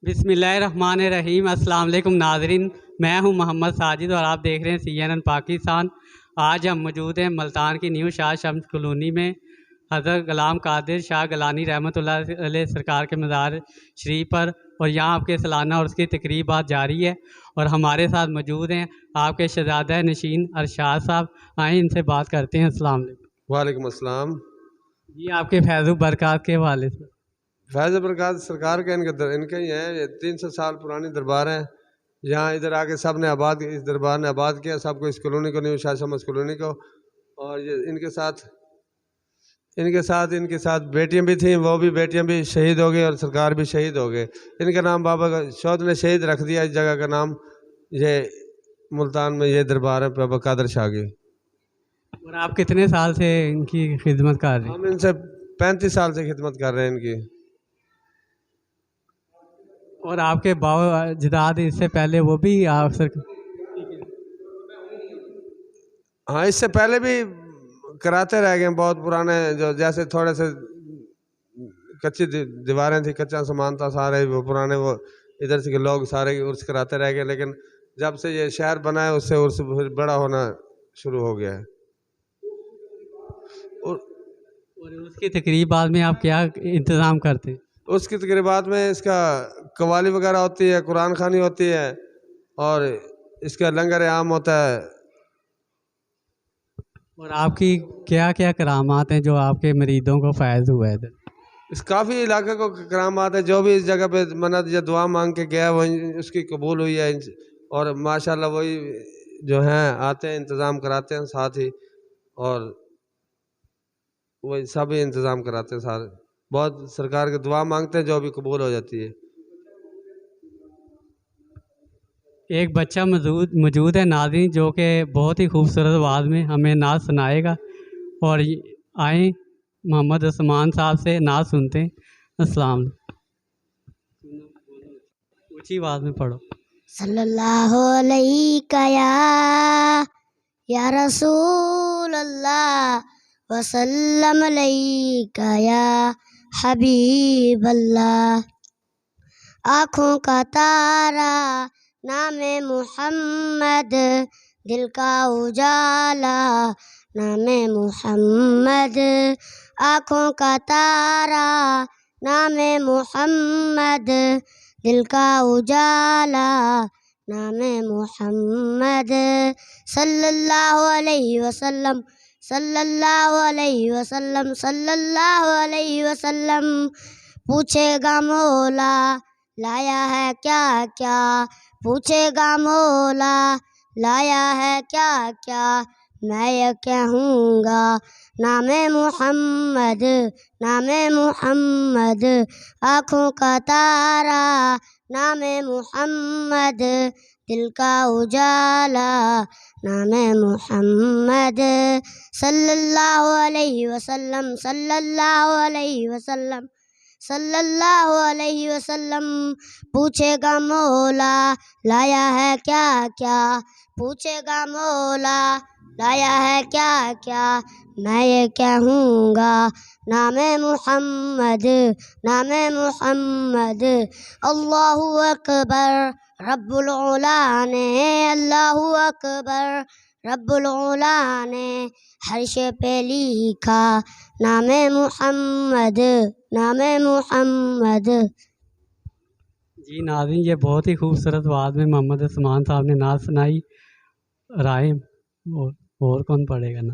بسم اللہ الرحمن الرحیم۔ السلام علیکم ناظرین، میں ہوں محمد ساجد اور آپ دیکھ رہے ہیں CNN پاکستان۔ آج ہم موجود ہیں ملتان کی نیو شاہ شمس کالونی میں حضرت غلام قادر شاہ گیلانی رحمۃ اللہ علیہ سرکار کے مزار شریف پر، اور یہاں آپ کے سالانہ اور اس کی تقریبات جاری ہے، اور ہمارے ساتھ موجود ہیں آپ کے شہزادہ نشین ارشاد صاحب۔ آئیں ان سے بات کرتے ہیں۔ السلام علیکم۔ وعلیکم السلام۔ جی، آپ کے فیض و برکات کے حوالے سے۔ فیض برکات سرکار کا ان کا ہی ہے، یہ 300 سال پرانی دربار ہے۔ یہاں ادھر آ کے سب نے آباد، اس دربار نے آباد کیا سب کو، اس کالونی کو، نیو شاہ شمس کالونی کو۔ اور یہ ان کے ساتھ بیٹیاں بھی تھیں، وہ بھی بیٹیاں بھی شہید ہو گئی اور سرکار بھی شہید ہو گئے۔ ان کا نام بابا شوت نے شہید رکھ دیا، اس جگہ کا نام۔ یہ ملتان میں یہ دربار ہے بابا قادر شاہ کی۔ اور آپ کتنے سال سے ان کی خدمت کر رہے ہیں؟ ہم ان سے 35 سال سے خدمت کر رہے ہیں ان کی۔ اور آپ کے باؤ اجداد اس سے پہلے وہ بھی آپ سے؟ ہاں، اس سے پہلے بھی کراتے رہ گئے ہیں، بہت پرانے، جو جیسے تھوڑے سے کچی دیواریں تھیں، کچا سامان تھا، سارے وہ پرانے، وہ ادھر سے کے لوگ سارے عرس کراتے رہ گئے، لیکن جب سے یہ شہر بنا ہے اس سے عرس بڑا ہونا شروع ہو گیا ہے۔ اور اس کی تقریبات میں آپ کیا انتظام کرتے ہیں؟ اس کی تقریبات میں اس کا قوالی وغیرہ ہوتی ہے، قرآن خوانی ہوتی ہے، اور اس کا لنگر عام ہوتا ہے۔ اور آپ کی کیا کیا کرامات ہیں جو آپ کے مریدوں کو فائز ہوا ہے؟ اس کافی علاقے کو کرامات ہے، جو بھی اس جگہ پہ منت یا دعا مانگ کے گیا وہ اس کی قبول ہوئی ہے، اور ماشاءاللہ وہی جو ہیں آتے ہیں، انتظام کراتے ہیں ساتھ ہی، اور وہی سب ہی انتظام کراتے ہیں سارے، بہت سرکار کی دعا مانگتے ہیں جو بھی قبول ہو جاتی ہے۔ ایک بچہ موجود ہے ناظرین، جو کہ بہت ہی خوبصورت آواز میں ہمیں نعت سنائے گا، اور آئیں محمد عثمان صاحب سے نعت سنتے ہیں۔ السلام علیکم۔ اونچی آواز میں پڑھو۔ صلی اللہ علیہ یا رسول اللہ وسلم علیہ یا حبیب اللہ۔ آنکھوں کا تارا نام محمد، دل کا اجالا نام محمد۔ آنکھوں کا تارا نام محمد، دل کا اجالا نام محمد۔ صلی اللہ علیہ وسلم، صلی اللہ علیہ وسلم، صلی اللہ علیہ وسلم۔ پوچھے گا مولا لایا ہے کیا کیا، پوچھے گا مولا لایا ہے کیا کیا، میں یہ کہوں گا نام محمد، نام محمد۔ آنکھوں کا تارا نام محمد، دل کا اجالا نام محمد۔ صلی اللہ علیہ وسلم، صلی اللہ علیہ وسلم، صلی اللہ علیہ وسلم۔ پوچھے گا مولا لایا ہے کیا کیا، پوچھے گا مولا لایا ہے کیا کیا، میں یہ کہوں گا نام محمد، نام محمد۔ اللہ اکبر رب العلا نے، اللہ اکبر رب العلا نے عرش پہ لکھا نام محمد، نام محمد۔ جی ناظرین، یہ بہت ہی خوبصورت آواز میں محمد عثمان صاحب نے نعت سنائی۔ رائم اور کون پڑھے گا نا؟